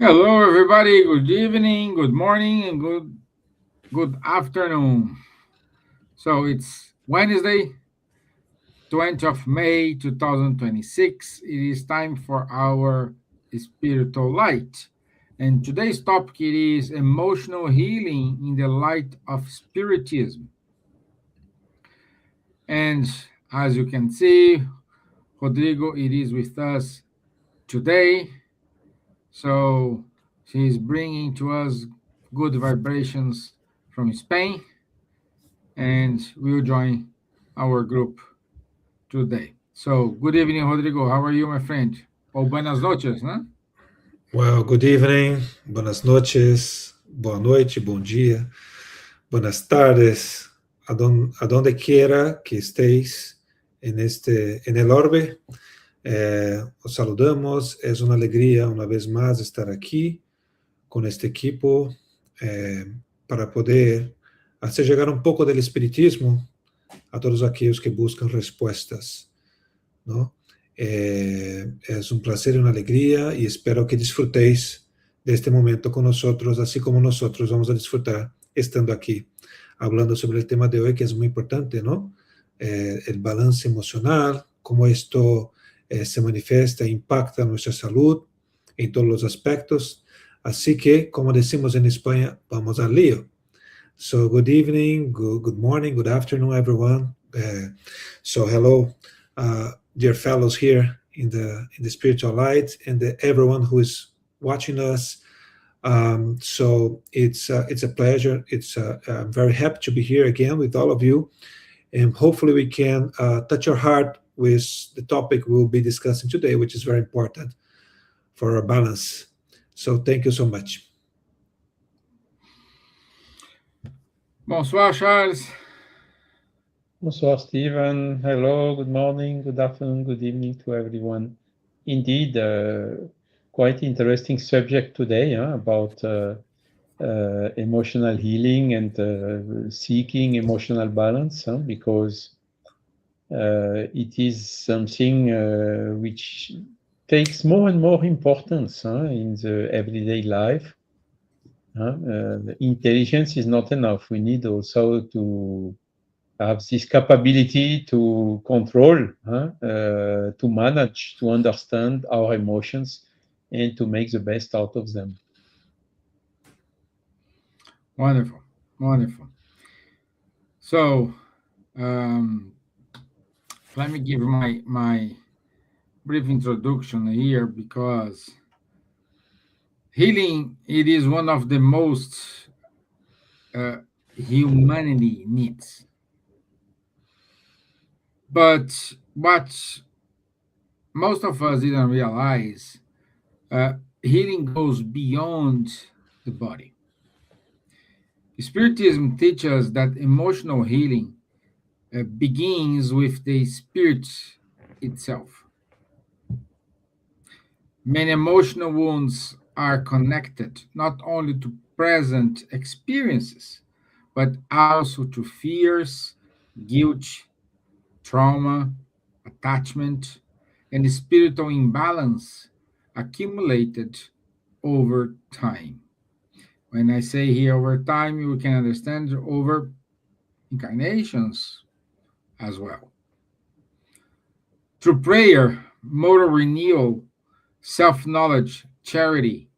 Hello, everybody. Good evening, good morning, and good afternoon. So it's Wednesday, 20th of May, 2026. It is time for our spiritual light. And today's topic it is emotional healing in the light of Spiritism. And as you can see, Rodrigo it is with us today. So she's bringing to us good vibrations from Spain, and will join our group today. So, good evening, Rodrigo. How are you, my friend? Oh, buenas noches, né? Well, good evening, buenas noches, boa noite, bom dia, buenas tardes, a donde quiera que estéis en el orbe. Os saludamos, es una alegría una vez más estar aquí con este equipo para poder hacer llegar un poco del espiritismo a todos aquellos que buscan respuestas, ¿no? Es un placer y una alegría y espero que disfrutéis de este momento con nosotros, así como nosotros vamos a disfrutar estando aquí, hablando sobre el tema de hoy que es muy importante, ¿no? El balance emocional, cómo esto se manifiesta e impacta nuestra salud en todos los aspectos. Así que, como decimos en España, vamos al lío. So, good evening, good morning, good afternoon, everyone. So, hello. Dear fellows here in the spiritual light, and everyone who is watching us. So it's a pleasure. I'm very happy to be here again with all of you, and hopefully we can touch your heart with the topic we'll be discussing today, which is very important for our balance. So thank you so much. Bonsoir, Charles. Bonsoir, Steven. Hello, good morning, good afternoon, good evening to everyone. Indeed, quite interesting subject today about emotional healing and seeking emotional balance, because it is something which takes more and more importance in the everyday life. Intelligence is not enough. We need also to have this capability to control, to manage, to understand our emotions, and to make the best out of them. Wonderful, wonderful. So, let me give my brief introduction here because healing it is one of the most humanity needs. But what most of us didn't realize, healing goes beyond the body. Spiritism teaches that emotional healing begins with the spirit itself. Many emotional wounds are connected not only to present experiences, but also to fears, guilt, trauma, attachment, and spiritual imbalance accumulated over time. When I say here over time, you can understand over incarnations as well. Through prayer, moral renewal, self knowledge, charity,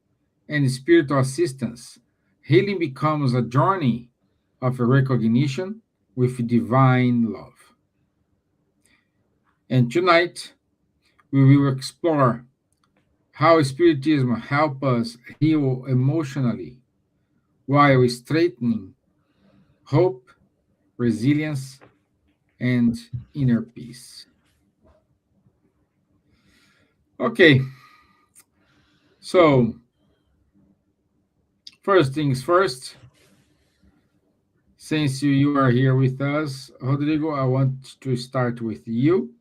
and spiritual assistance, healing becomes a journey of a recognition with divine love. And tonight, we will explore how Spiritism helps us heal emotionally while strengthening hope, resilience, and inner peace. Okay, so first things first, since you are here with us, Rodrigo, I want to start with you.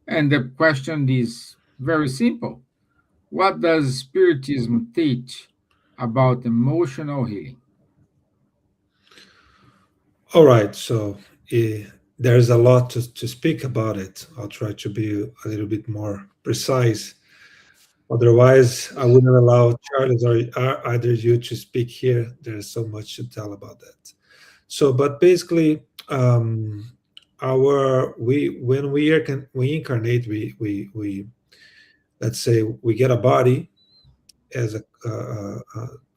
And the question is very simple. What does Spiritism teach about emotional healing? All right. So there's a lot to speak about it. I'll try to be a little bit more precise. Otherwise, I wouldn't allow Charles or either you to speak here. There's so much to tell about that. So, but basically, our we when we are we incarnate, we let's say we get a body as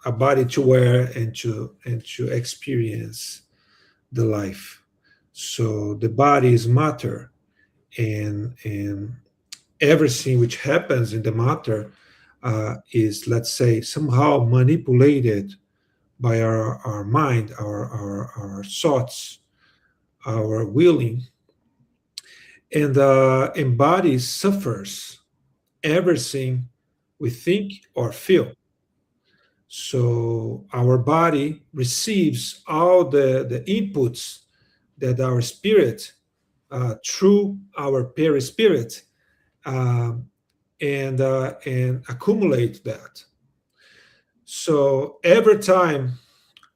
a body to wear and to experience the life. So the body is matter, and everything which happens in the matter is, let's say, somehow manipulated by our mind, our thoughts, our willing, and body suffers everything we think or feel. So our body receives all the inputs that our spirit, through our perispirit, uh, and accumulate that. So every time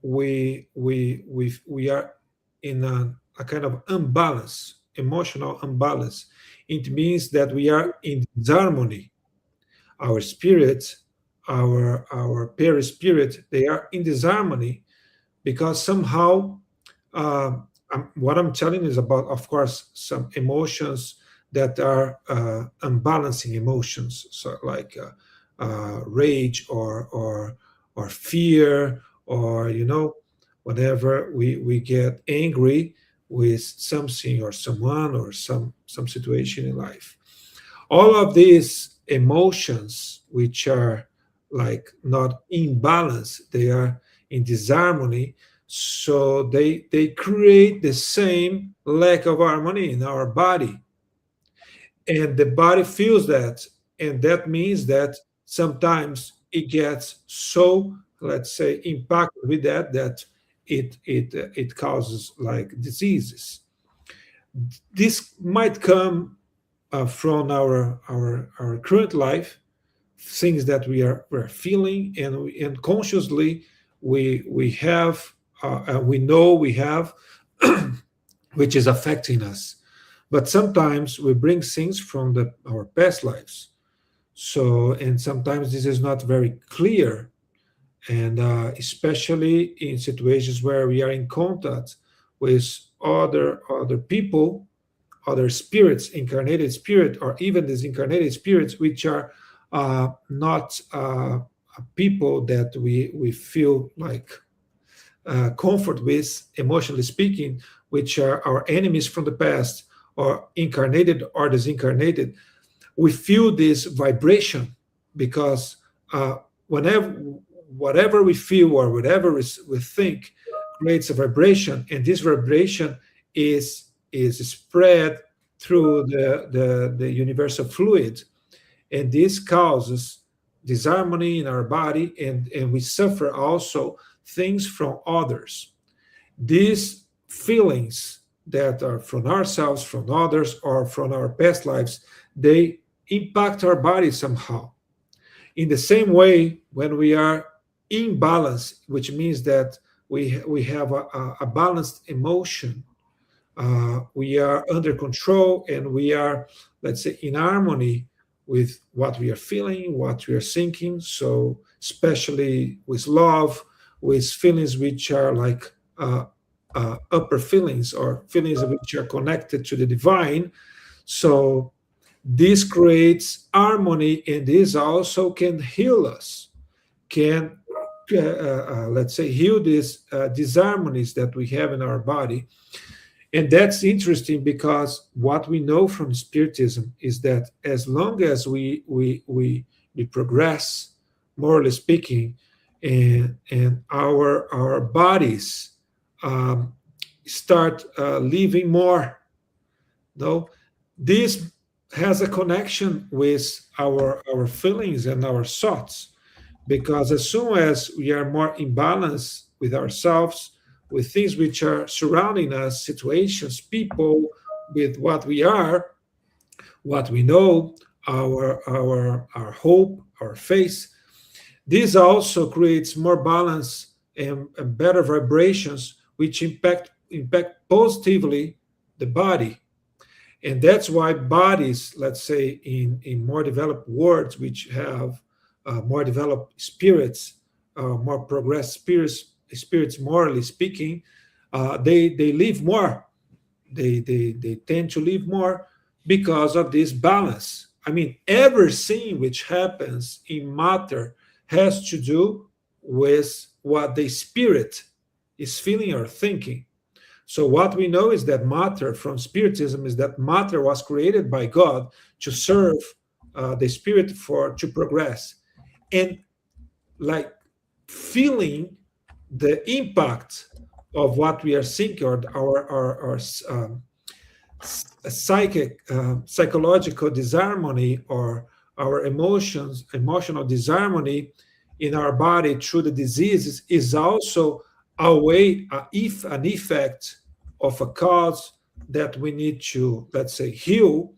we are in a kind of imbalance, emotional imbalance, it means that we are in disharmony. Our spirit, our perispirit, they are in disharmony because somehow, uh, what I'm telling is about, of course, some emotions that are unbalancing emotions, so like rage or fear, or whenever we get angry with something or someone or some situation in life. All of these emotions, which are like not in balance, they are in disharmony. So they create the same lack of harmony in our body, and the body feels that, and that means that sometimes it gets so, let's say, impacted with that it causes like diseases. This might come from our current life, things that we're feeling, and consciously we have, we know we have, which is affecting us. But sometimes we bring things from our past lives. So, and sometimes this is not very clear, and especially in situations where we are in contact with other people, other spirits, incarnated spirit, or even disincarnated spirits, which are not people that we feel like comfort with, emotionally speaking, which are our enemies from the past, or incarnated or disincarnated. We feel this vibration because whenever whatever we feel or whatever we think creates a vibration, and this vibration is spread through the universal fluid, and this causes disharmony in our body, and we suffer also things from others. These feelings that are from ourselves, from others, or from our past lives, they impact our body somehow. In the same way, when we are in balance, which means that we have a balanced emotion, we are under control, and we are, let's say, in harmony with what we are feeling, what we are thinking. So, especially with love, with feelings which are like upper feelings, or feelings which are connected to the divine. So, this creates harmony, and this also can heal us, can, let's say, heal these disharmonies that we have in our body. And that's interesting because what we know from Spiritism is that as long as we progress, morally speaking, and our bodies um, start living more, no, this has a connection with our feelings and our thoughts, because as soon as we are more in balance with ourselves, with things which are surrounding us, situations, people, with what we are, what we know, our hope, our faith, this also creates more balance and better vibrations, which impact positively the body. And that's why bodies, let's say in more developed worlds, which have more developed spirits, more progressed spirits morally speaking, they live more. They tend to live more because of this balance. I mean, everything which happens in matter has to do with what the spirit is feeling or thinking. So what we know is that matter from Spiritism is that matter was created by God to serve the spirit to progress, and like feeling the impact of what we are thinking, or our psychological disharmony, or our emotional disharmony in our body through the diseases, is also a way, if an effect of a cause that we need to, let's say, heal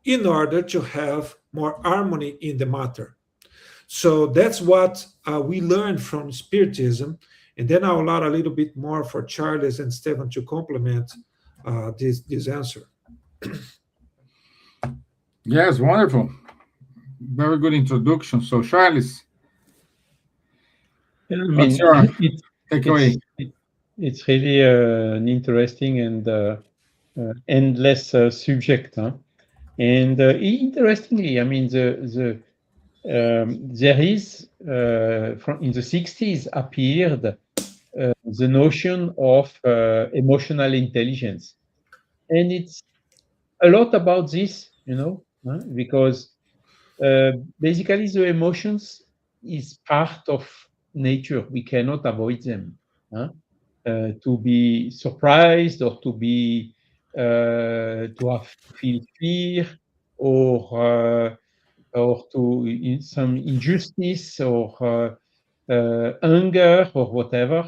in order to have more harmony in the matter. So that's what we learned from Spiritism. And then I'll allow a little bit more for Charles and Stevan to complement this answer. Yes, wonderful. Very good introduction. So, Charles, I what's mean, your takeaway? it's really an interesting and endless subject. Huh? And interestingly, I mean, there is, in the 60s, appeared the notion of emotional intelligence. And it's a lot about this, because basically the emotions is part of nature. We cannot avoid them. Huh? To be surprised, or to be to feel fear, or to some injustice, or anger, or whatever.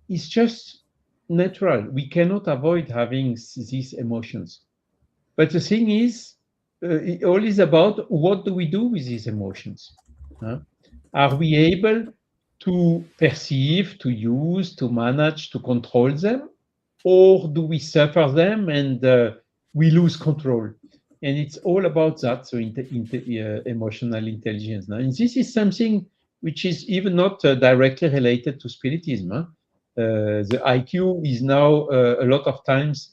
It's just natural. We cannot avoid having these emotions. But the thing is, it all is about what do we do with these emotions? Huh? Are we able to perceive, to use, to manage, to control them? Or do we suffer them and we lose control? And it's all about that, so emotional intelligence. Now, and this is something which is even not directly related to Spiritism. Huh? The IQ is now a lot of times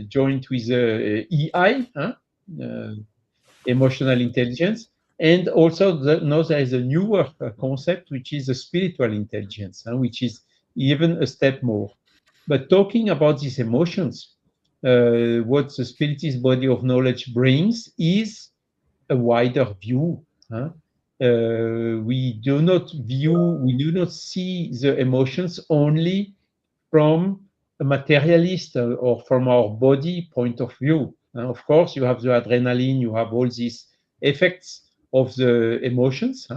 joined with EI, huh? Emotional intelligence. And also now there is a newer concept, which is a spiritual intelligence, which is even a step more. But talking about these emotions, what the Spiritist body of knowledge brings is a wider view. We do not see the emotions only from a materialist or from our body point of view. Of course, you have the adrenaline, you have all these effects of the emotions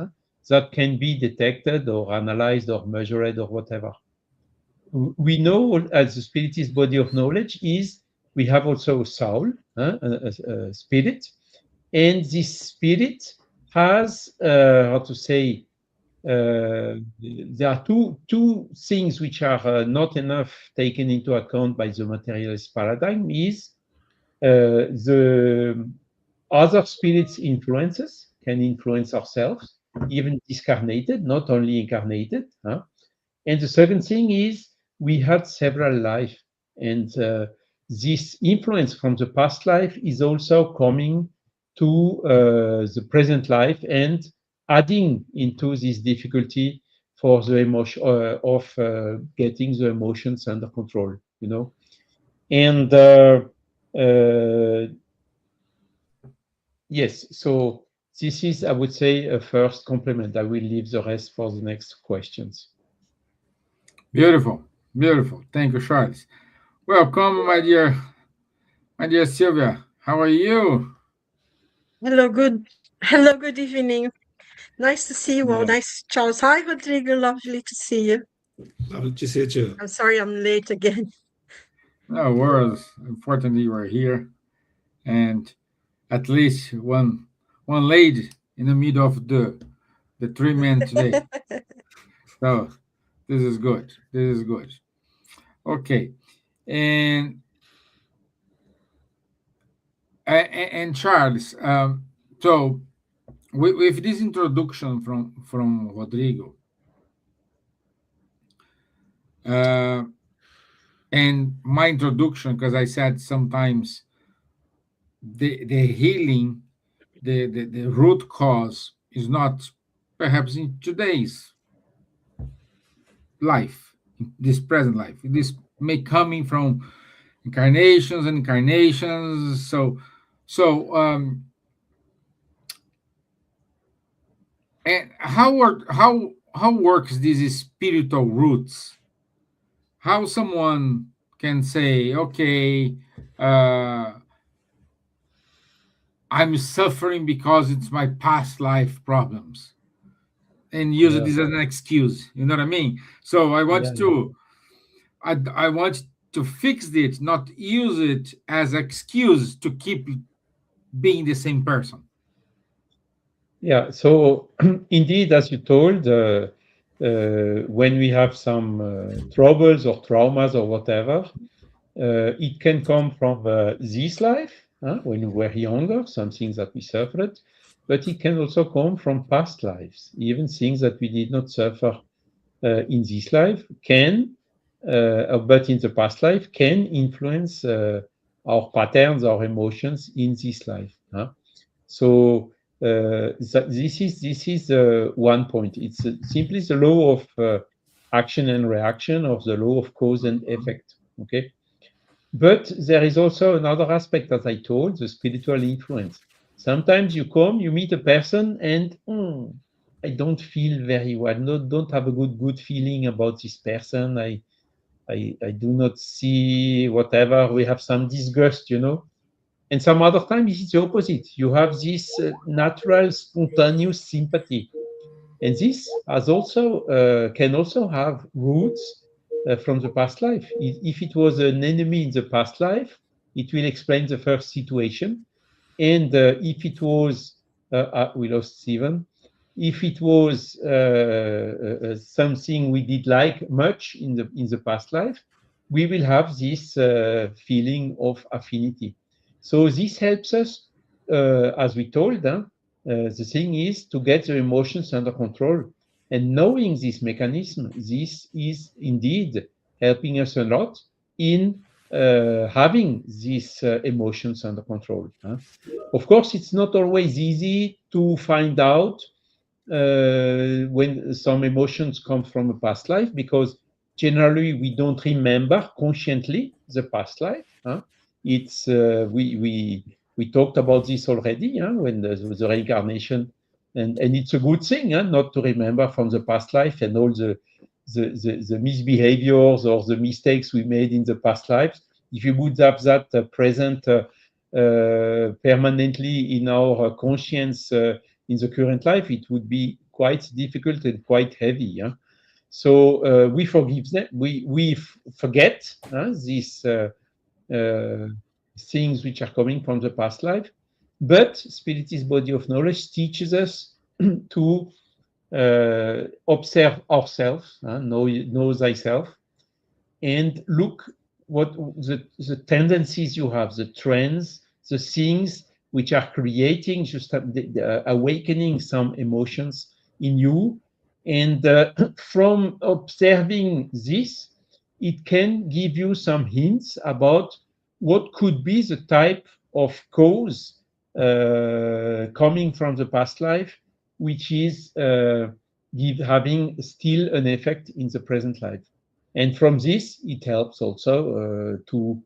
that can be detected or analyzed or measured or whatever. We know, as the Spiritist body of knowledge, is we have also a soul, a spirit, and this spirit has, how to say, there are two things which are not enough taken into account by the materialist paradigm. Is the other spirits' influences can influence ourselves, even discarnated, not only incarnated. And the second thing is we had several lives, and this influence from the past life is also coming to the present life and adding into this difficulty for the emotion of getting the emotions under control, And yes, so this is, I would say, a first compliment. I will leave the rest for the next questions. Beautiful, beautiful. Thank you, Charles. Welcome, my dear Silvia. How are you? Hello, good evening. Nice to see you all. Yeah. Nice, Charles. Hi, Rodrigo. Lovely to see you. Lovely to see you too. I'm sorry I'm late again. No worries. Unfortunately, you are here, and at least one lady in the middle of the three men today. So this is good. This is good. Okay, and and Charles, so with this introduction from Rodrigo, and my introduction, because I said sometimes the healing, the root cause is not perhaps in today's life, this present life. This may coming from incarnations and incarnations. And how works these spiritual roots? How someone can say, okay, I'm suffering because it's my past life problems, and use Yeah. this as an excuse. You know what I mean? So I want Yeah. to, I want to fix it, not use it as excuse to keep being the same person. Yeah, so indeed, as you told, when we have some troubles or traumas or whatever, it can come from this life, when we were younger, some things that we suffered, but it can also come from past lives, even things that we did not suffer in this life can, but in the past life, can influence our patterns, our emotions in this life. So this is one point. It's simply the law of action and reaction, of the law of cause and effect. Okay, but there is also another aspect, as I told, the spiritual influence. Sometimes you come, you meet a person, and I don't feel very well. Don't have a good feeling about this person. I do not see whatever. We have some disgust, and some other times it's the opposite. You have this natural, spontaneous sympathy, and this has also can also have roots from the past life. If it was an enemy in the past life, it will explain the first situation. And if it was, we lost Steven. If it was something we did like much in the past life, we will have this feeling of affinity. So this helps us, as we told them. The thing is to get the emotions under control, and knowing this mechanism, this is indeed helping us a lot in having these emotions under control. Of course, it's not always easy to find out when some emotions come from a past life, because generally we don't remember consciently the past life. It's we talked about this already when the reincarnation, and it's a good thing not to remember from the past life and all the misbehaviors or the mistakes we made in the past lives. If you would have that present permanently in our conscience in the current life, it would be quite difficult and quite heavy. So we forgive them. We forget these things which are coming from the past life. But Spiritist body of knowledge teaches us to observe ourselves, know thyself, and look what the tendencies you have, the trends, the things which are creating, just awakening some emotions in you. And from observing this, it can give you some hints about what could be the type of cause coming from the past life, which is having still an effect in the present life. And from this, it helps also to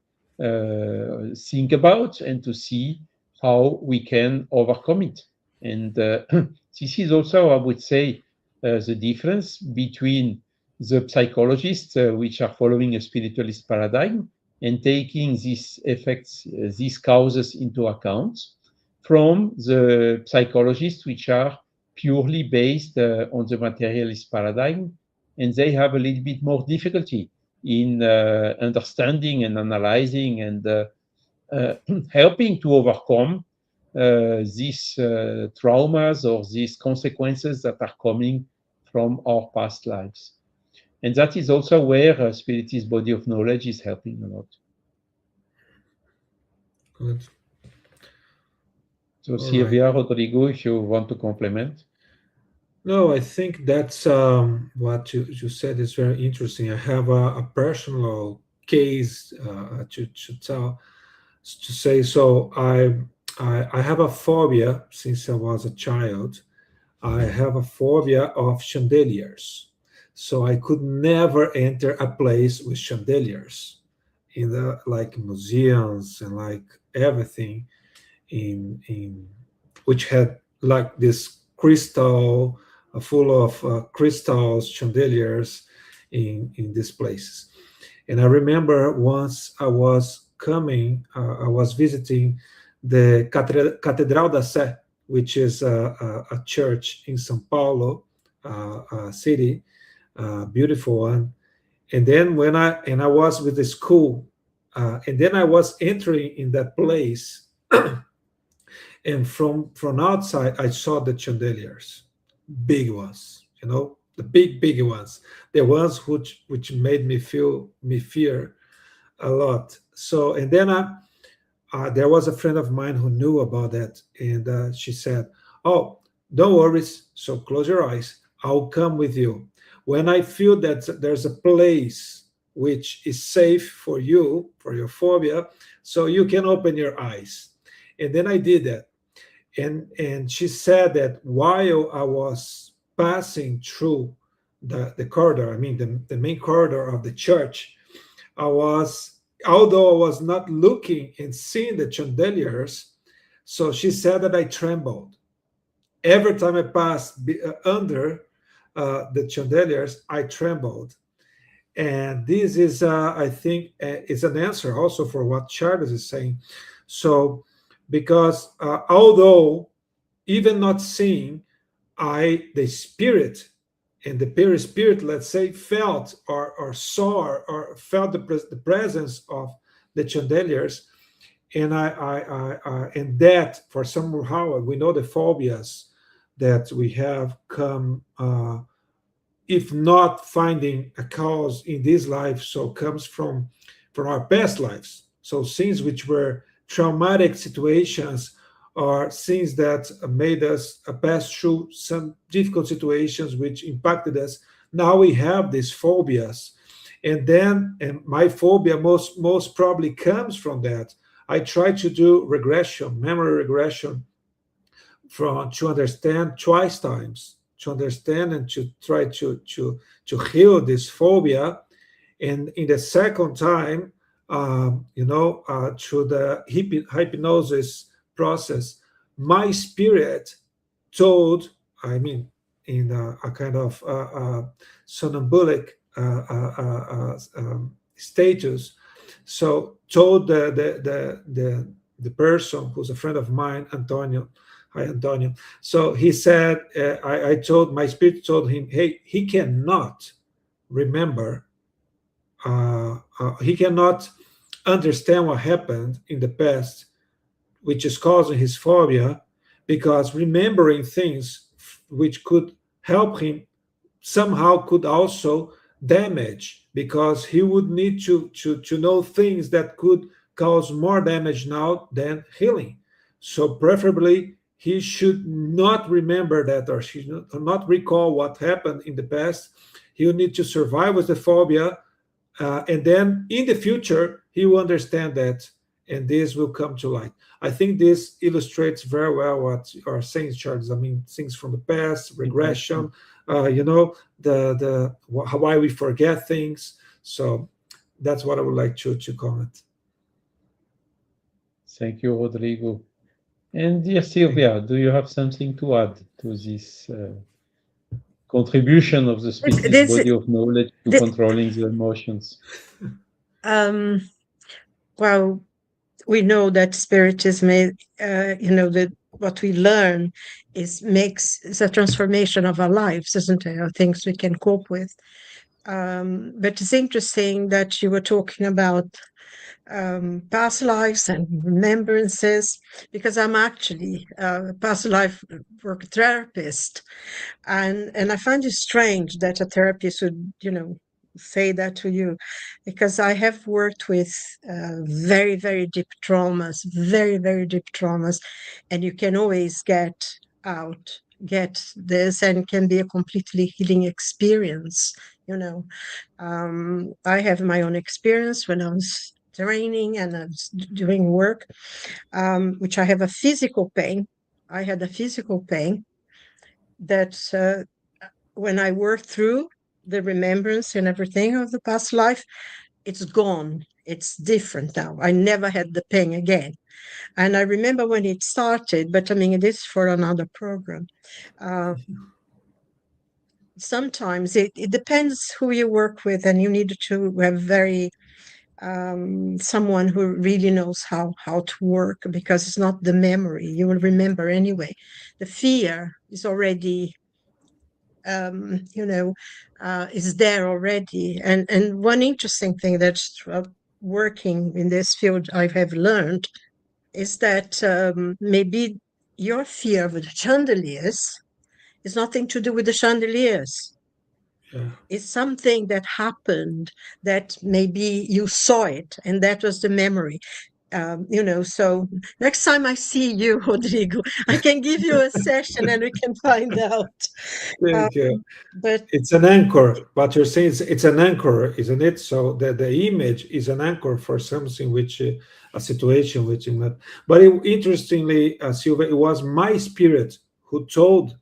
think about and to see how we can overcome it. And this is also, I would say, the difference between the psychologists, which are following a spiritualist paradigm and taking these effects, these causes into account, from the psychologists, which are purely based on the materialist paradigm, and they have a little bit more difficulty in understanding and analyzing and helping to overcome these traumas or these consequences that are coming from our past lives. And that is also where Spiritist body of knowledge is helping a lot. Good. So All Silvia, Rodrigo, if you want to complement. No, I think that's what you said is very interesting. I have a personal case to tell to say. So I have a phobia since I was a child. I have a phobia of chandeliers. So I could never enter a place with chandeliers in the like museums and like everything in which had like this crystal full of crystals chandeliers in these places. And I remember once I was coming, I was visiting the Catedral da Sé, which is a church in São Paulo city, beautiful one. And then I was with the school, and then I was entering in that place, and from outside I saw the chandeliers, big ones, the big ones, the ones which made me fear a lot. So and then there was a friend of mine who knew about that, and she said, "Oh, don't worry. So close your eyes. I'll come with you. When I feel that there's a place which is safe for you, for your phobia, so you can open your eyes." And then I did that, and she said that while I was passing through the corridor, I mean the main corridor of the church, I was, although I was not looking and seeing the chandeliers, so she said that I trembled. Every time I passed under the chandeliers, I trembled. And this is, I think, is an answer also for what Charles is saying. So, because although even not seeing, the spirit and the perispirit, let's say, felt or saw or felt the presence of the chandeliers, and and that for somehow we know the phobias that we have come, if not finding a cause in this life, so comes from our past lives. So things which were traumatic situations or things that made us pass through some difficult situations which impacted us. Now we have these phobias, and my phobia most probably comes from that. I try to do regression, memory regression, to understand twice times, to understand and to try to heal this phobia. And in the second time, through the hypnosis process, my spirit told, I mean, in a kind of somnambulic status, so told the person who's a friend of mine, Antonio. Hi, Antonio. So he said, I told, my spirit told him, hey, he cannot remember, he cannot understand what happened in the past, which is causing his phobia, because remembering things which could help him somehow could also damage, because he would need to know things that could cause more damage now than healing. So preferably he should not remember that, or should not recall what happened in the past. He will need to survive with the phobia, and then in the future he will understand that, and this will come to light. I think this illustrates very well what our saying, Charles. I mean, things from the past, regression, the why we forget things. So that's what I would like to comment. Thank you, Rodrigo. And dear Silvia, do you have something to add to this contribution of the species body of knowledge to controlling the emotions? Well, we know that Spiritism, that what we learn is a transformation of our lives, isn't it? Or things we can cope with. But it's interesting that you were talking about past lives and remembrances, because I'm actually a past life work therapist, and I find it strange that a therapist would, say that to you, because I have worked with very, very deep traumas, very, very deep traumas, and you can always get this, and can be a completely healing experience, you know. I have my own experience when I was training and I was doing work, which I have a physical pain. I had a physical pain that when I worked through the remembrance and everything of the past life, it's gone. It's different now. I never had the pain again. And I remember when it started, but I mean, it is for another program. Sometimes it depends who you work with, and you need to have very someone who really knows how to work, because it's not the memory. You will remember anyway. The fear is already is there already. And one interesting thing that's working in this field I have learned is that maybe your fear of the chandeliers is nothing to do with the chandeliers. Yeah. It's something that happened that maybe you saw it, and that was the memory. So next time I see you, Rodrigo, I can give you a session and we can find out. Thank you. But It's an anchor. What you're saying is it's an anchor, isn't it? So the image is an anchor for something which a situation which is not. But interestingly, Silvia, it was my spirit who told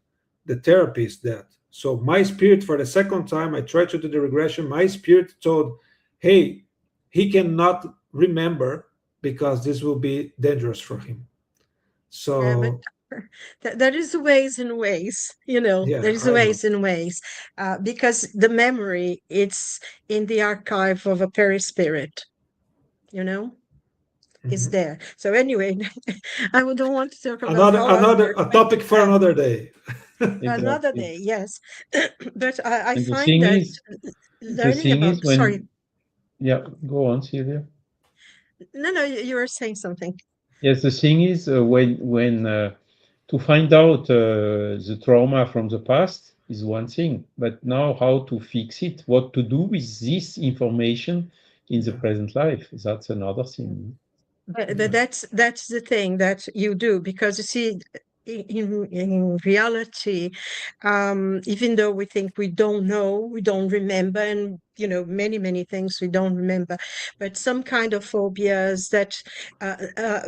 the therapist that. So my spirit, for the second time, I tried to do the regression. My spirit told, "Hey, he cannot remember because this will be dangerous for him." but So there is ways and ways, yeah, there is I know. ways and ways, because the memory, it's in the archive of a perispirit, is Mhm. there. So anyway, I don't want to talk about Another how I another work a with topic for another day. another Exactly. day, yes. But I And find that the learning thing about, is sorry, when, yeah, go on, Silvia. no, you were saying something. Yes, the thing is when to find out the trauma from the past is one thing, but now how to fix it, what to do with this information in the Yeah, present life, that's another thing. But yeah, that's the thing that you do, because you see, in reality, even though we think we don't know, we don't remember, and many things we don't remember, but some kind of phobias that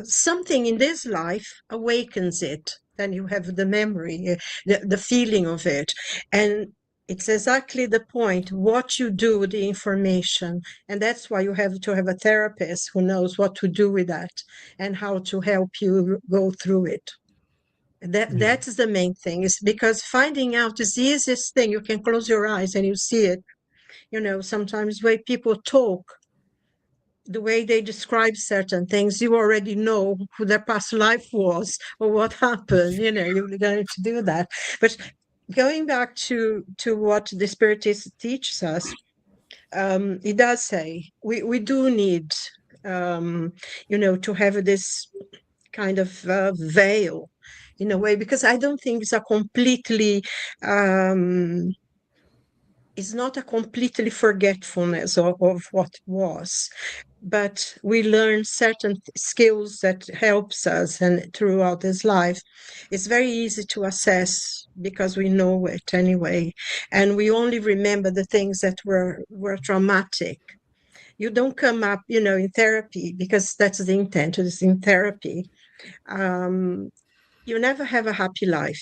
something in this life awakens it. Then you have the memory, the feeling of it, and it's exactly the point. What you do with the information. And that's why you have to have a therapist who knows what to do with that and how to help you go through it. yeah, That's the main thing, is because finding out is the easiest thing. You can close your eyes and you see it. Sometimes the way people talk, the way they describe certain things, you already know who their past life was or what happened. You're going to do that. But going back to what the Spiritist teaches us, it does say we do need, to have this kind of veil in a way, because I don't think um, it's not a completely forgetfulness of what was, but we learn certain skills that helps us, and throughout this life it's very easy to assess because we know it anyway, and we only remember the things that were traumatic. You don't come up, in therapy, because that's the intent, is in therapy. um, you never have a happy life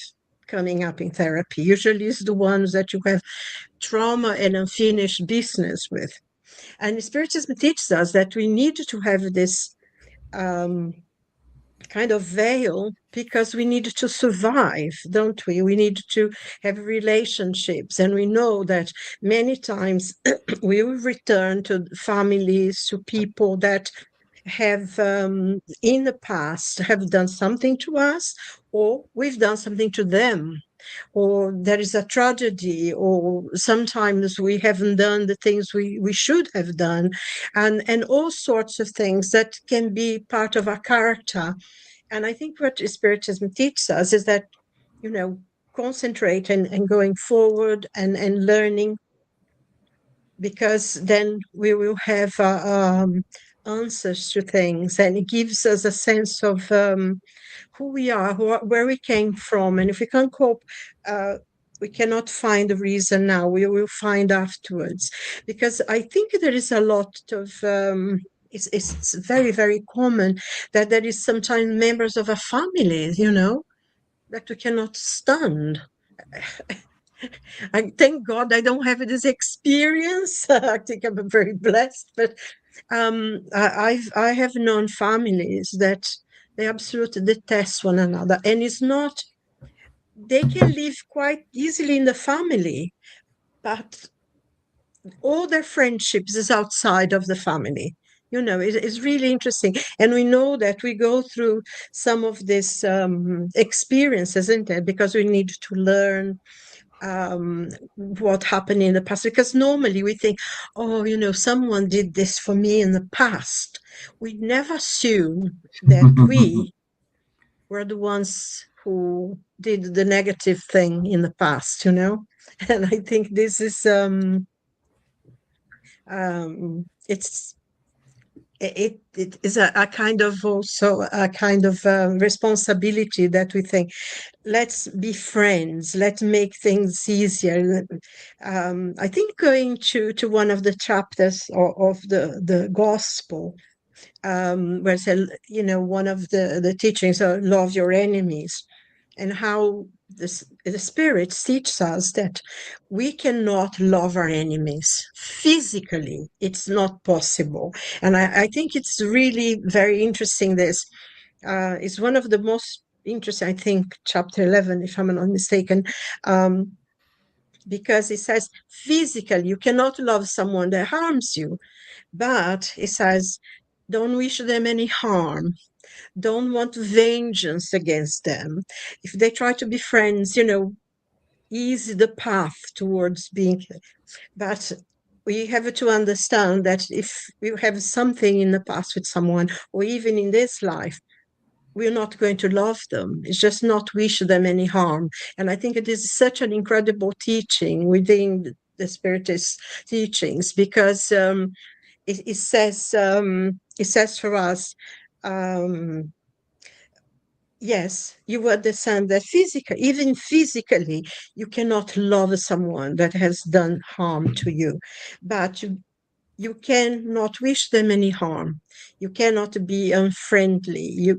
coming up in therapy. Usually it's the ones that you have trauma and unfinished business with. And Spiritism teaches us that we need to have this um, kind of veil, because we need to survive, don't we? We need to have relationships. And we know that many times we will return to families, to people that have in the past have done something to us, or we've done something to them, or there is a tragedy, or sometimes we haven't done the things we should have done, and all sorts of things that can be part of our character. And I think what Spiritism teaches us is that, concentrate and going forward and learning because then we will have answers to things, and it gives us a sense of who we are, where we came from. And if we can't cope, we cannot find the reason now. We will find afterwards, because I think there is a lot of it's very, very common that there is sometimes members of a family, that we cannot stand. I thank God I don't have this experience. I think I'm very blessed, but I have known families that they absolutely detest one another, and it's not. They can live quite easily in the family, but all their friendships is outside of the family. It's really interesting, and we know that we go through some of this experiences, isn't it? Because we need to learn what happened in the past, because normally we think, oh, someone did this for me in the past. We never assume that we were the ones who did the negative thing in the past, and I think this is it is a kind of also a kind of responsibility that we think, let's be friends, let's make things easier. I think going to one of the chapters of the gospel, where it said, one of the teachings are love your enemies, and how the Spirit teaches us that we cannot love our enemies physically. It's not possible. And I think it's really very interesting. This is one of the most interesting, I think, chapter 11, if I'm not mistaken, because it says physically you cannot love someone that harms you, but it says don't wish them any harm. Don't want vengeance against them. If they try to be friends, ease the path towards being. But we have to understand that if we have something in the past with someone, or even in this life, we're not going to love them. It's just not wish them any harm. And I think it is such an incredible teaching within the Spiritist teachings, because it says for us, yes, you understand that even physically, you cannot love someone that has done harm to you, but you cannot wish them any harm. You cannot be unfriendly.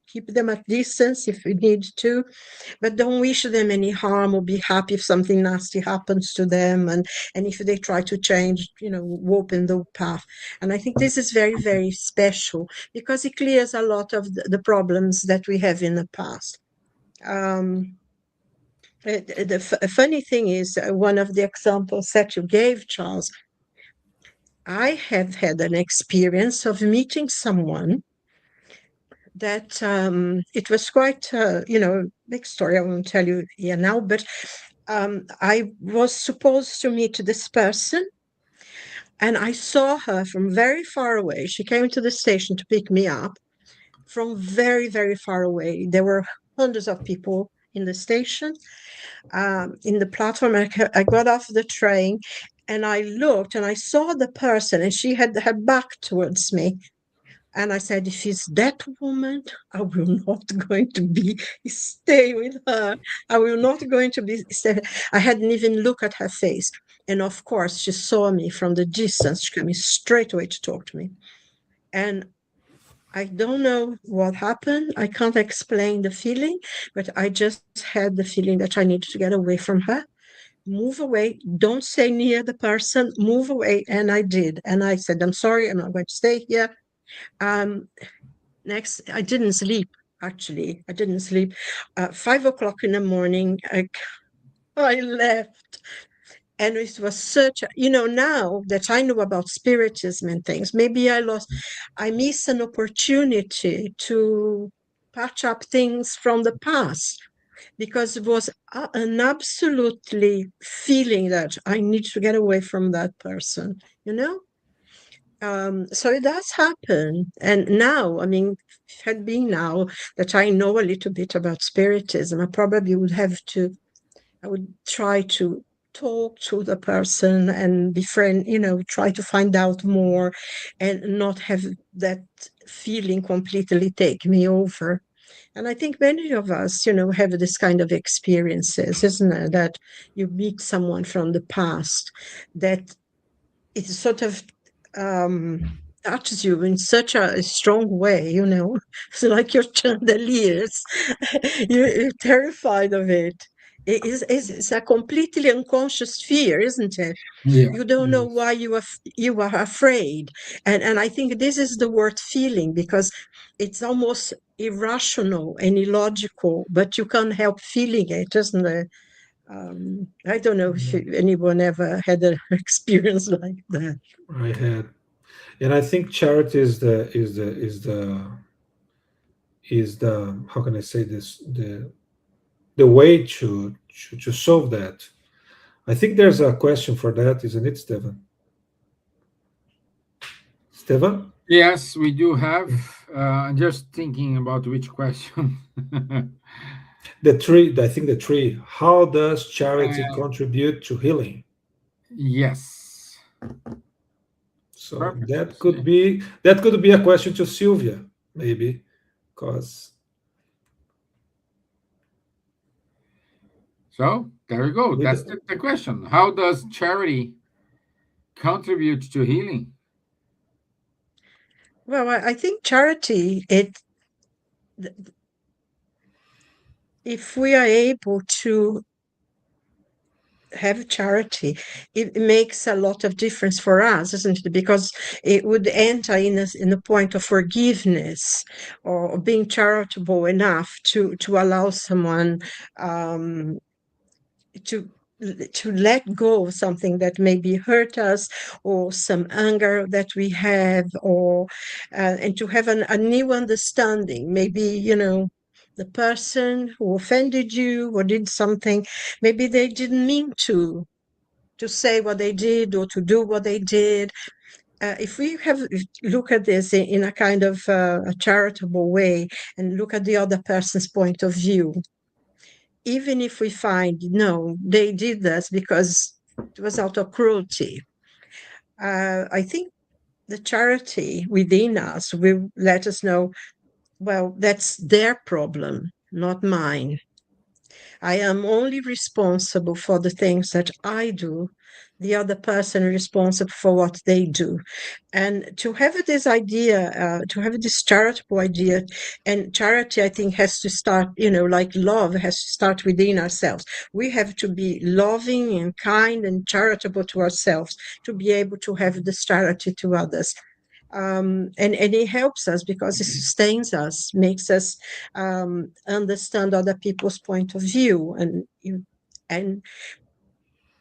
Keep them at distance if you need to, but don't wish them any harm, or be happy if something nasty happens to them. And if they try to change, open the path. And I think this is very, very special, because it clears a lot of the problems that we have in the past. The funny thing is, one of the examples that you gave, Charles, I have had an experience of meeting someone that it was quite, big story. I won't tell you here now, but I was supposed to meet this person, and I saw her from very far away. She came to the station to pick me up from very, very far away. There were hundreds of people in the station, in the platform. I got off the train, and I looked, and I saw the person, and she had her back towards me. And I said, if it's that woman, I will not going to stay with her. I will not going to be stay. I hadn't even looked at her face. And of course, she saw me from the distance. She came straight away to talk to me. And I don't know what happened. I can't explain the feeling, but I just had the feeling that I needed to get away from her. Move away. Don't stay near the person. Move away. And I did. And I said, I'm sorry, I'm not going to stay here. Next, I didn't sleep. Actually, I didn't sleep. 5 o'clock in the morning, I left, and it was such. Now that I know about Spiritism and things, maybe I missed an opportunity to patch up things from the past, because it was an absolutely feeling that I need to get away from that person. So it does happen. And now, had been now that I know a little bit about Spiritism, I probably would have I would try to talk to the person and befriend, try to find out more and not have that feeling completely take me over. And I think many of us, have this kind of experiences, isn't it? That you meet someone from the past that it sort of touches you in such a strong way, It's like your chandeliers. You're terrified of it. It's a completely unconscious fear, isn't it? Yeah. You don't know Yes. why you are afraid. And I think this is the word feeling, because it's almost irrational and illogical, but you can't help feeling it, isn't it? I don't know if anyone ever had an experience like that. I had, and I think charity is the how can I say this, the way to solve that. I think there's a question for that, isn't it, Stevan? Stevan? Yes, we do have. I'm just thinking about which question. The tree, I think the tree. How does charity Uh, contribute to healing? yes. So Perfect. that could be a question to Silvia, maybe, because So there we go. with That's the question. How does charity contribute to healing? Well, I think charity, if we are able to have charity, it makes a lot of difference for us, isn't it? Because it would enter in a point of forgiveness, or being charitable enough to allow someone um, to to let go of something that maybe hurt us, or some anger that we have, or and to have a new understanding. Maybe, the person who offended you or did something, maybe they didn't mean to say what they did or to do what they did. If we look at this in a kind of a charitable way, and look at the other person's point of view, even if we find, no, they did this because it was out of cruelty, I think the charity within us will let us know, well, that's their problem, not mine. I am only responsible for the things that I do. The other person is responsible for what they do. And to have this idea, to have this charitable idea, and charity, I think, has to start, like love has to start within ourselves. We have to be loving and kind and charitable to ourselves to be able to have this charity to others. And it helps us because it sustains us, makes us understand other people's point of view, and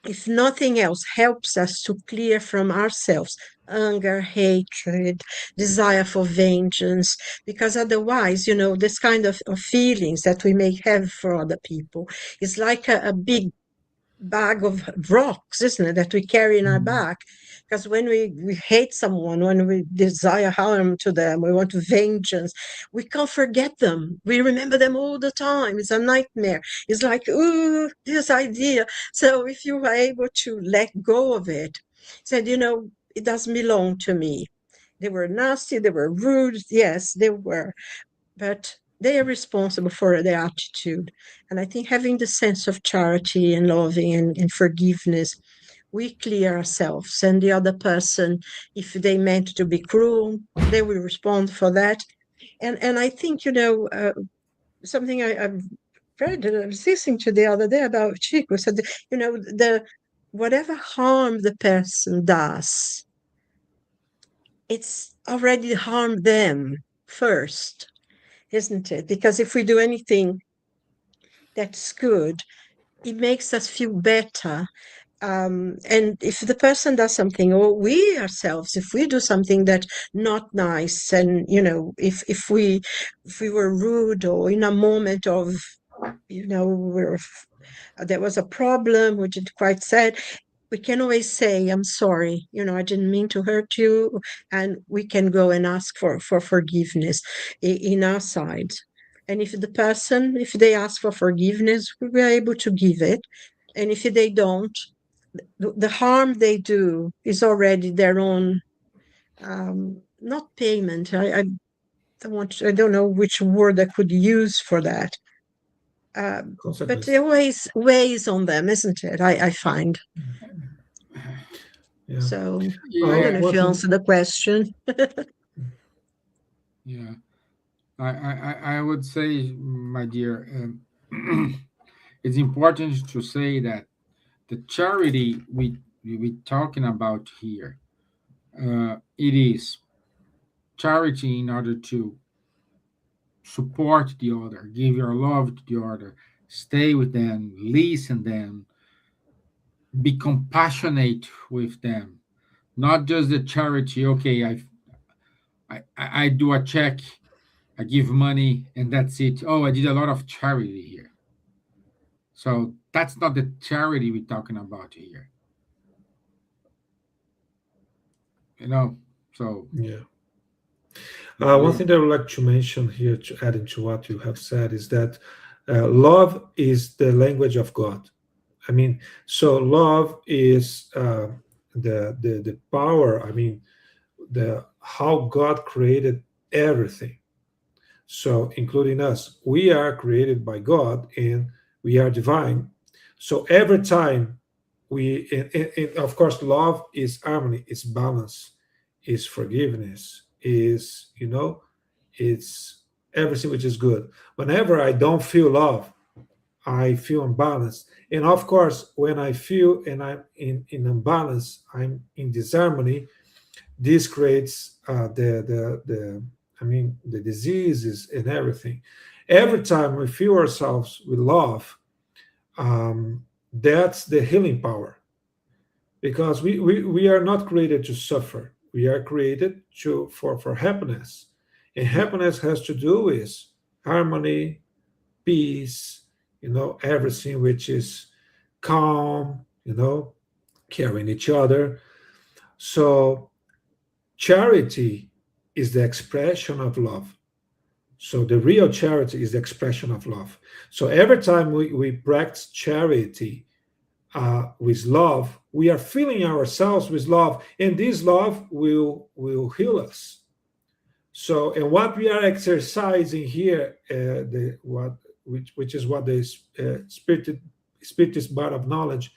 if nothing else, helps us to clear from ourselves anger, hatred, desire for vengeance, because otherwise, this kind of feelings that we may have for other people is like a big bag of rocks, isn't it, that we carry in our back. Because when we hate someone, when we desire harm to them, we want vengeance, we can't forget them. We remember them all the time. It's a nightmare. It's like, ooh, this idea. So if you are able to let go of it, said, it doesn't belong to me. They were nasty, they were rude. Yes, they were. But they are responsible for their attitude. And I think having the sense of charity and loving and forgiveness, we clear ourselves. And the other person, if they meant to be cruel, they will respond for that. And I think, something I've read, I was listening to the other day about Chico, said, the whatever harm the person does, it's already harmed them first, isn't it? Because if we do anything that's good, it makes us feel better. And if the person does something, or we ourselves, if we do something that's not nice, and if we were rude, or in a moment of, there was a problem, which is quite sad, we can always say, I'm sorry, I didn't mean to hurt you. And we can go and ask for forgiveness in our side. And if they ask for forgiveness, we are able to give it. And if they don't, the harm they do is already their own, not payment. I don't know which word I could use for that. But Consequence. it weighs on them, isn't it? I find. Yeah. So I don't Yeah, know if One you thing, answered the question. yeah. I would say, my dear, it's important to say that the charity we talking about here, it is charity in order to support the other, give your love to the other, stay with them, listen them, be compassionate with them. Not just the charity. Okay, I do a check, I give money, and that's it. Oh, I did a lot of charity here. So that's not the charity we're talking about here. You know. So yeah. One you, thing that I would like to mention here, to add into what you have said, is that love is the language of God. I mean, so love is the power. I mean, the how God created everything. So, including us, we are created by God and we are divine. So, every time and of course, love is harmony, is balance, is forgiveness, is, it's everything which is good. Whenever I don't feel love, I feel unbalanced. And of course, when I feel and I'm in imbalance, I'm in disharmony, this creates the I mean the diseases and everything. Every time we feel ourselves with love, that's the healing power, because we are not created to suffer. We are created to for happiness, and happiness has to do with harmony, peace, everything which is calm, caring each other. So charity is the expression of love. So the real charity is the expression of love. So every time we practice charity with love, we are filling ourselves with love, and this love will heal us. So, and what we are exercising here, which is what the Spiritist bar of knowledge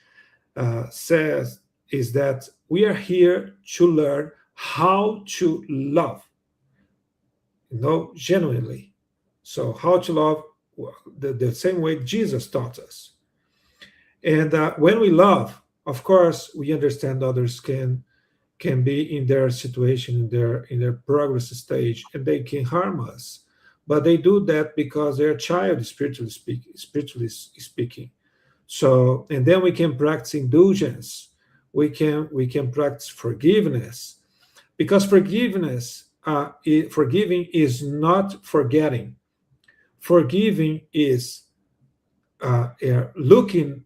says, is that we are here to learn how to love, genuinely. So, how to love the same way Jesus taught us. And when we love, of course, we understand others can be in their situation, in their progress stage, and they can harm us. But they do that because they're a child, spiritually speaking. So, and then we can practice indulgence. We can practice forgiveness, because forgiving is not forgetting. Forgiving is looking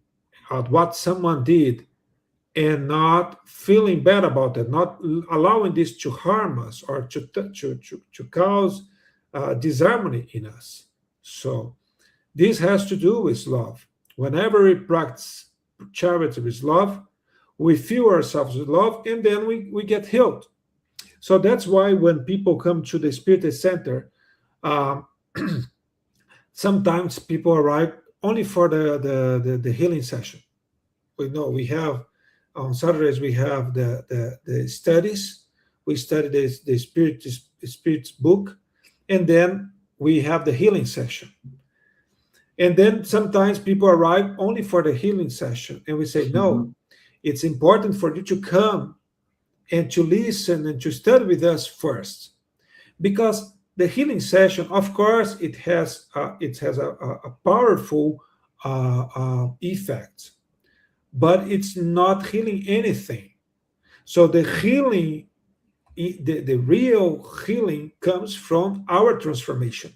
at what someone did and not feeling bad about it, not allowing this to harm us or to cause disharmony in us. So this has to do with love. Whenever we practice charity with love, we fill ourselves with love, and then we get healed. So that's why when people come to the Spirit Center, um, sometimes people arrive only for the healing session. We know we have on Saturdays we have the studies. We study the Spirit's book, and then we have the healing session. And then sometimes people arrive only for the healing session, and we say no. mhm. It's important for you to come and to listen and to study with us first, because the healing session, of course, it has a powerful effect, but it's not healing anything. So the healing, the real healing comes from our transformation.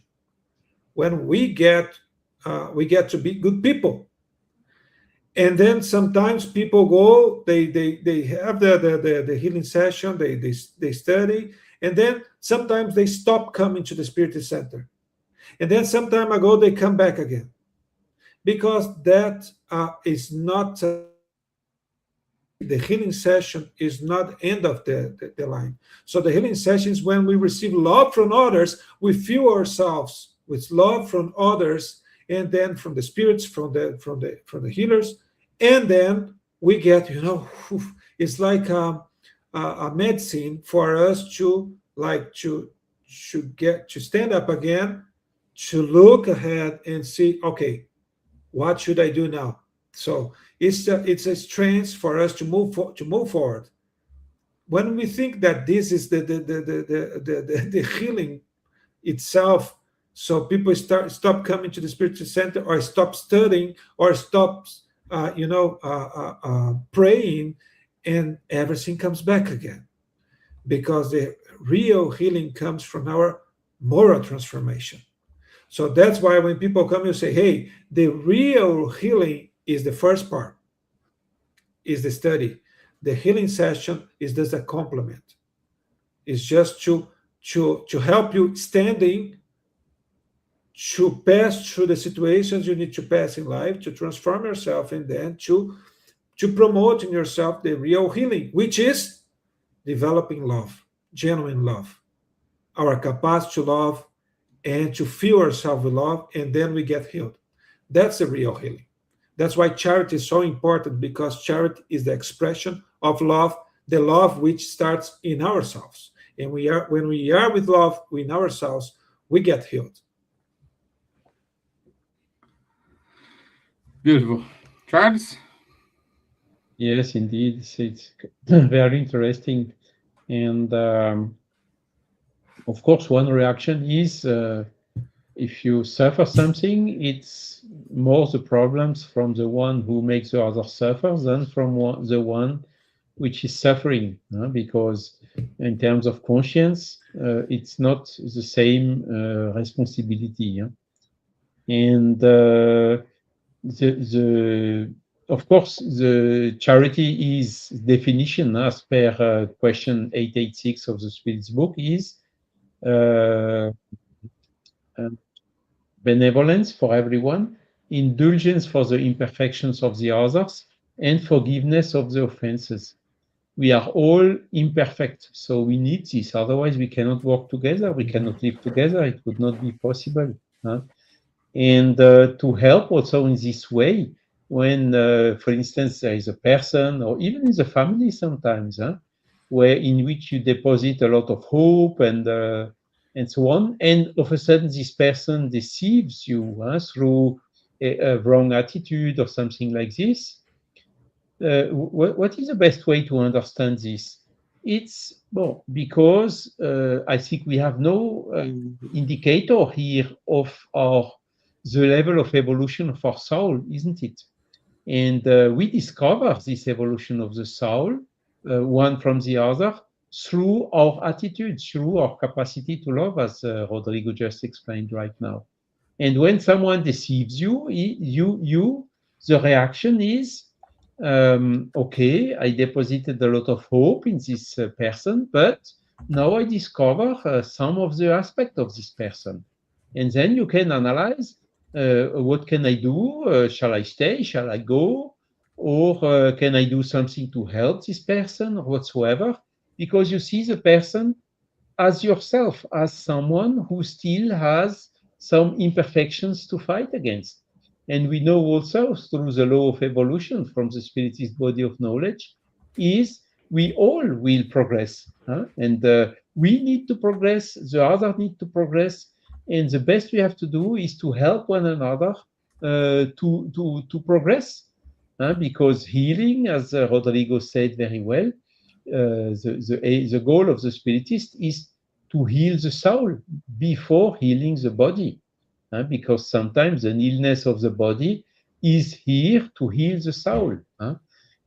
When we get to be good people. And then sometimes people go, they have the healing session, they study, and then sometimes they stop coming to the Spirit Center. And then some time ago they come back again, because that is not the healing session is not end of the line. So the healing session is when we receive love from others, we fuel ourselves with love from others, and then from the spirits, from the healers, and then we get, it's like a medicine for us to like to get to stand up again, to look ahead and see, okay, what should I do now? So it's a strength for us to move forward. When we think that this is the healing itself, so people stop coming to the spiritual center, or stop studying, or stop praying, and everything comes back again, because the real healing comes from our moral transformation. So that's why when people come, you say, hey, the real healing is the first part, is the study. The healing session is just a complement. It's just to help you standing, to pass through the situations you need to pass in life, to transform yourself, and then to promote in yourself the real healing, which is developing love, genuine love, our capacity to love, and to fill ourselves with love, and then we get healed. That's the real healing. That's why charity is so important, because charity is the expression of love, the love which starts in ourselves. And when we are with love in ourselves, we get healed. Beautiful. Charles? Yes, indeed. It's very interesting. And of course, one reaction is if you suffer something, it's more the problems from the one who makes the other suffer than from the one which is suffering, because in terms of conscience, it's not the same responsibility. And of course, the charity is definition as per question 886 of the Spirit's book is benevolence for everyone, indulgence for the imperfections of the others, and forgiveness of the offenses. We are all imperfect, so we need this. Otherwise, we cannot work together. We cannot live together. It would not be possible. And to help also in this way, when, for instance, there is a person, or even in the family sometimes, where in which you deposit a lot of hope and so on, and all of a sudden this person deceives you through a wrong attitude or something like this. What is the best way to understand this? It's because I think we have no indicator here of the level of evolution of our soul, isn't it? And we discover this evolution of the soul, one from the other, through our attitude, through our capacity to love, as Rodrigo just explained right now. And when someone deceives you, the reaction is, okay, I deposited a lot of hope in this person, but now I discover some of the aspect of this person. And then you can analyze, what can I do? Shall I stay? Shall I go? Or can I do something to help this person or whatsoever? Because you see the person as yourself, as someone who still has some imperfections to fight against. And we know also through the law of evolution from the Spiritist body of knowledge is we all will progress. And we need to progress, the other need to progress. And the best we have to do is to help one another to progress. Because healing, as Rodrigo said very well, the goal of the Spiritist is to heal the soul before healing the body. Because sometimes an illness of the body is here to heal the soul.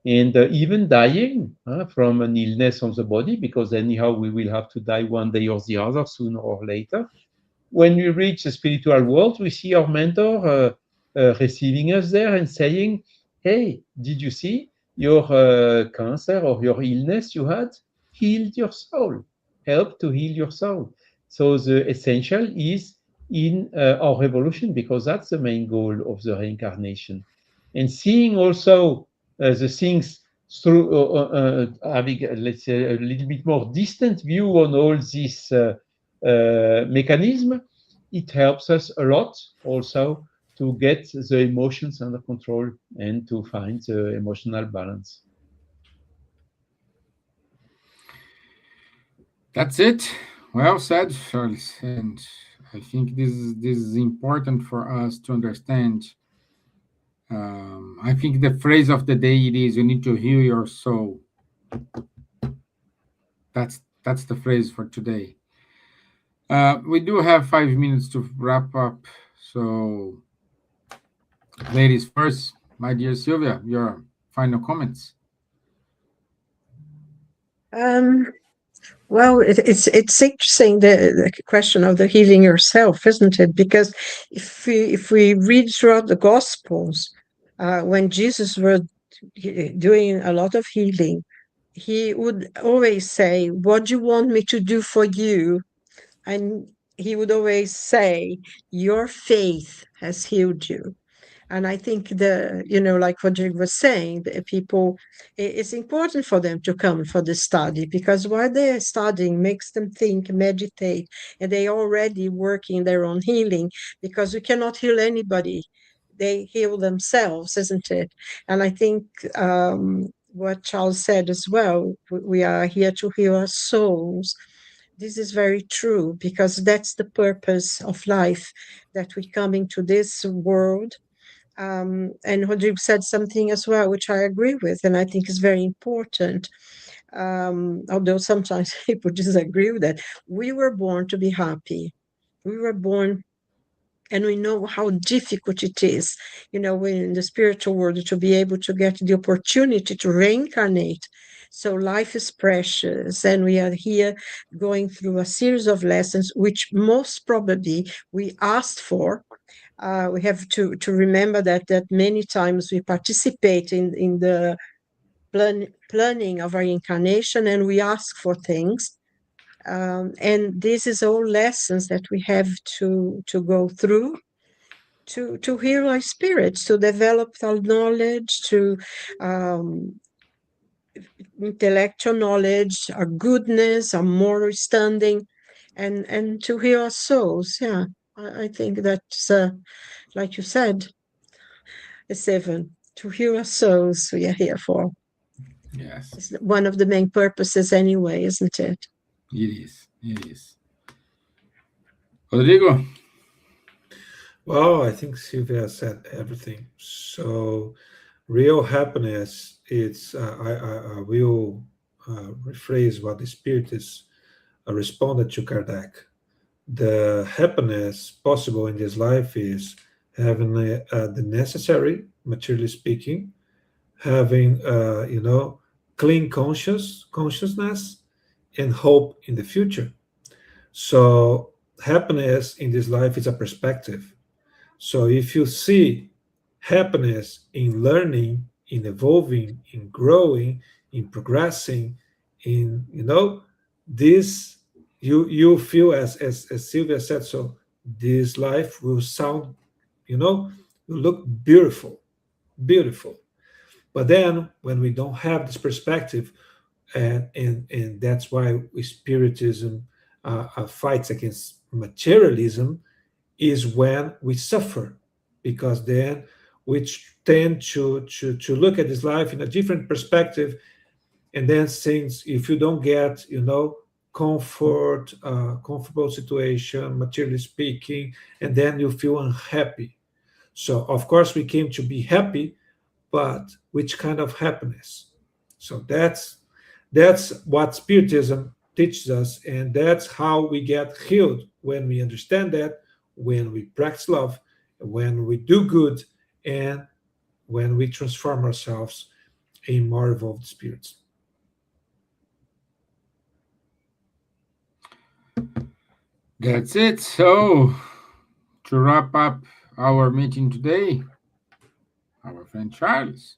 And even dying from an illness of the body, because anyhow we will have to die one day or the other, sooner or later. When we reach the spiritual world, we see our mentor receiving us there and saying, hey, did you see your cancer or your illness you had healed your soul, helped to heal your soul. So the essential is in our evolution, because that's the main goal of the reincarnation. And seeing also the things through having, let's say, a little bit more distant view on all this mechanism, it helps us a lot also to get the emotions under control and to find the emotional balance. That's it. Well said, Charles. And I think this is important for us to understand. I think the phrase of the day it is, you need to heal your soul. That's the phrase for today. We do have 5 minutes to wrap up. So, ladies first, my dear Silvia, your final comments. Well, it's interesting the question of the healing yourself, isn't it? Because if we read throughout the Gospels, when Jesus was doing a lot of healing, he would always say, "What do you want me to do for you?" And he would always say, "Your faith has healed you." And I think like Rodrigo was saying, the people, it's important for them to come for the study, because while they're studying makes them think, meditate, and they already working their own healing, because we cannot heal anybody. They heal themselves, isn't it? And I think what Charles said as well, we are here to heal our souls. This is very true, because that's the purpose of life, that we come into this world. And Rodrigo said something as well, which I agree with, and I think is very important. Although sometimes people disagree with that. We were born to be happy. We were born, and we know how difficult it is, in the spiritual world, to be able to get the opportunity to reincarnate. So life is precious, and we are here going through a series of lessons, which most probably we asked for. We have to remember that many times we participate in the planning of our incarnation, and we ask for things. And this is all lessons that we have to go through to heal our spirits, to develop our knowledge, to intellectual knowledge, our goodness, our moral standing, and to heal our souls. Yeah, I think that's like you said, Stevan, to heal our souls we are here for. Yes. It's one of the main purposes anyway, isn't it? It is. It is. Rodrigo? Well, I think Silvia said everything. So, real happiness, it's, I will rephrase what the Spiritus responded to Kardec. The happiness possible in this life is having the necessary, materially speaking, having clean consciousness and hope in the future. So happiness in this life is a perspective. So if you see happiness in learning, in evolving, in growing, in progressing, in this, you feel, as Silvia said, so this life will sound, will look beautiful. But then when we don't have this perspective, and that's why Spiritism fights against materialism, is when we suffer, because then we tend to look at this life in a different perspective, and then things, if you don't get comfortable situation, materially speaking, and then you feel unhappy. So of course we came to be happy, but which kind of happiness? So that's what Spiritism teaches us, and that's how we get healed, when we understand that, when we practice love, when we do good, and when we transform ourselves in more evolved spirits. That's it. So, to wrap up our meeting today, our friend Charles.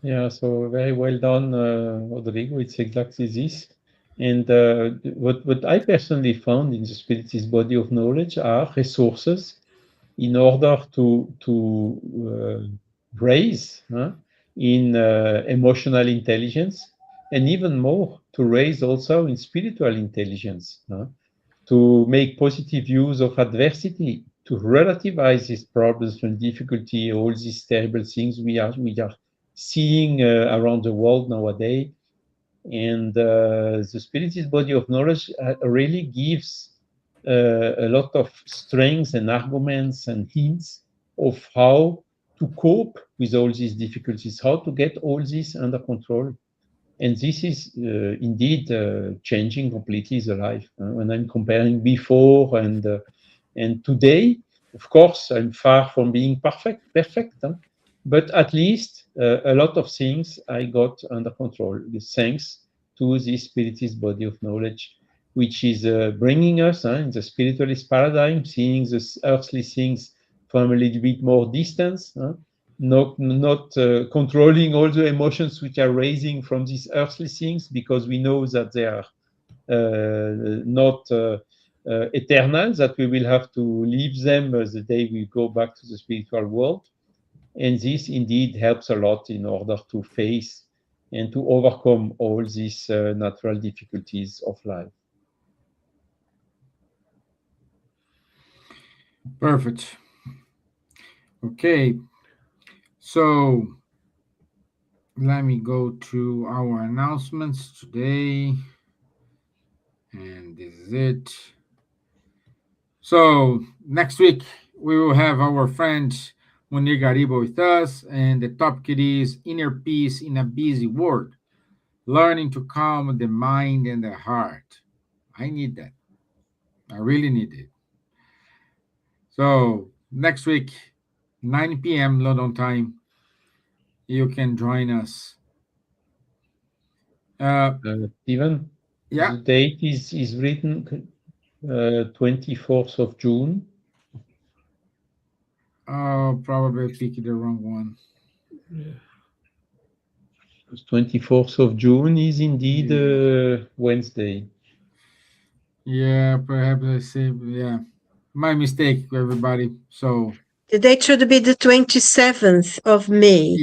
Yeah, so very well done, Rodrigo. It's exactly this. And what I personally found in the Spiritist body of knowledge are resources in order to raise in emotional intelligence, and even more to raise also in spiritual intelligence, to make positive use of adversity, to relativize these problems and difficulty, all these terrible things we are seeing around the world nowadays. And the Spiritist body of knowledge really gives a lot of strengths and arguments and hints of how to cope with all these difficulties, how to get all this under control. And this is indeed changing completely the life. When I'm comparing before and today, of course, I'm far from being perfect, but at least a lot of things I got under control, thanks to this Spiritist body of knowledge, which is bringing us in the spiritualist paradigm, seeing the earthly things from a little bit more distance, not controlling all the emotions which are raising from these earthly things, because we know that they are not eternal, that we will have to leave them the day we go back to the spiritual world. And this indeed helps a lot in order to face and to overcome all these natural difficulties of life. Perfect. Okay. So let me go to our announcements today. And this is it. So next week we will have our friend Munir Gariba with us, and the topic is Inner Peace in a Busy World, learning to calm the mind and the heart. I need that. I really need it. So next week, 9 p.m. London time, you can join us. Stevan, Yeah. the date is written 24th of June. Oh, probably picked the wrong one. Yeah. 24th of June is indeed Wednesday. Yeah, perhaps I say, yeah. My mistake, everybody. So The date should be the 27th of May.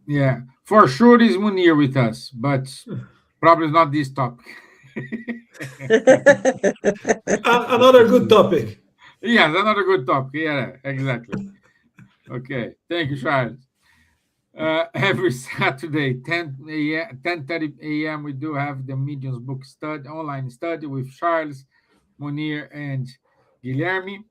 yeah. For sure is Munir with us, but probably not this topic. Another good topic. Yes, another good topic. Yeah, exactly. Okay. Thank you, Charles. Every Saturday, 10 a.m., 10:30 a.m., we do have the Mediums book study, online study with Charles, Munir, and Guilherme.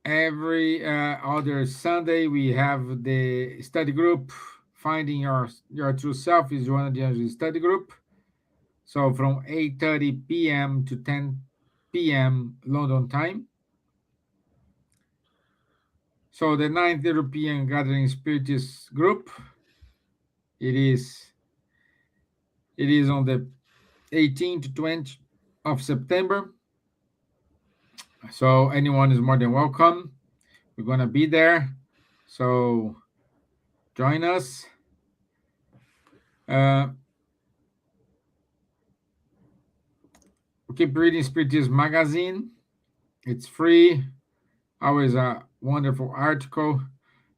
Every other Sunday, we have the study group. Finding your true self is one of the study group. So from 8:30 p.m. to 10 p.m. London time. So the 9th European Gathering Spiritist group, it is on the 18th to 20th of September. So anyone is more than welcome. We're gonna be there. So join us. Keep reading Spiritism magazine. It's free. Always a wonderful article.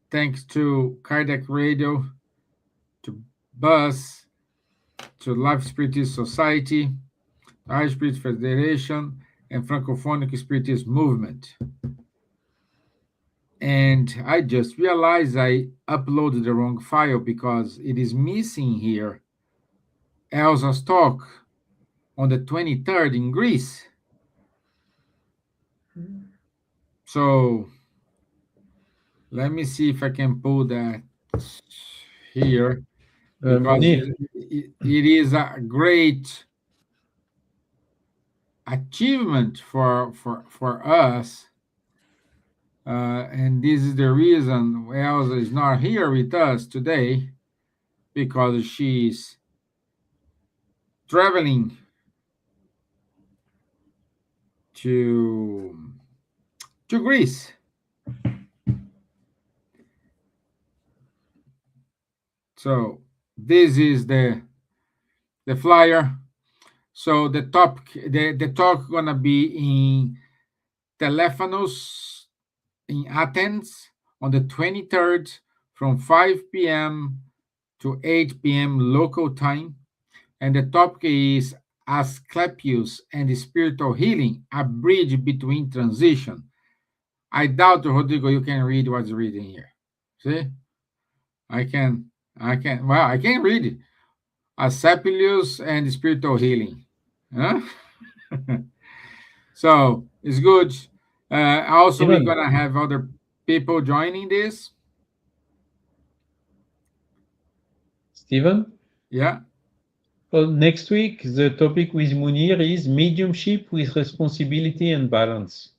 Thanks to Kardec Radio, to Buzz, to Life Spiritist Society, the Irish Spirit Federation, and Francophonic Spiritist Movement. And I just realized I uploaded the wrong file because it is missing here Elsa's talk on the 23rd in Greece. So let me see if I can pull that here, because it is a great achievement for us. And this is the reason Elsa is not here with us today, because she's traveling to Greece. So this is the flyer. So the talk gonna be in Telephanos in Athens on the 23rd from 5 p.m. to 8 p.m. local time. And the topic is Asclepius and spiritual healing, a bridge between transition. I doubt, Rodrigo, you can read what's written here. See? I can read it. Asclepius and spiritual healing. Huh? So it's good. Also, we're Stevan. gonna have other people joining this. Stevan? Yeah. Well, next week, the topic with Munir is mediumship with responsibility and balance.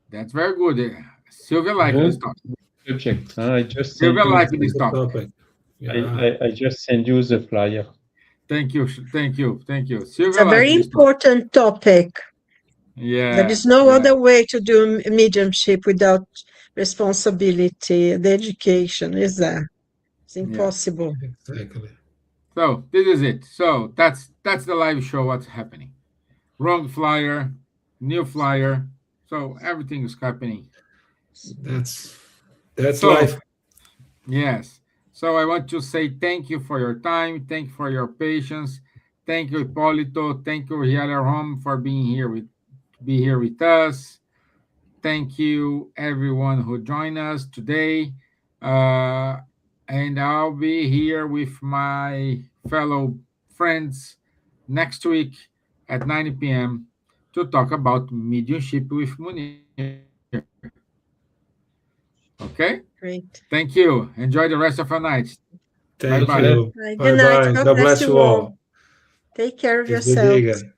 That's very good. Silvia likes this Good topic. subject. I just sent Silvia you. likes this Good topic. topic. Yeah. I just sent you the flyer. Thank you. Silvia It's a very likes this topic. important topic. Yeah. There is no yeah. other way to do mediumship without responsibility, the education, is there? It's impossible. Exactly. So this is it. So that's the live show. What's happening? Wrong flyer, new flyer. So everything is happening. That's So, life. Yes. So I want to say thank you for your time. Thank you for your patience. Thank you, Hipólito. Thank you, Riala Rom, for being here with us. Thank you, everyone who joined us today. And I'll be here with my fellow friends next week at 9 p.m. to talk about mediumship with Munir. Okay? Great. Thank you. Enjoy the rest of your night. Thank Bye-bye. you. Good night. Bye-bye. God bless you all. Take care of Deus yourself. bendiga.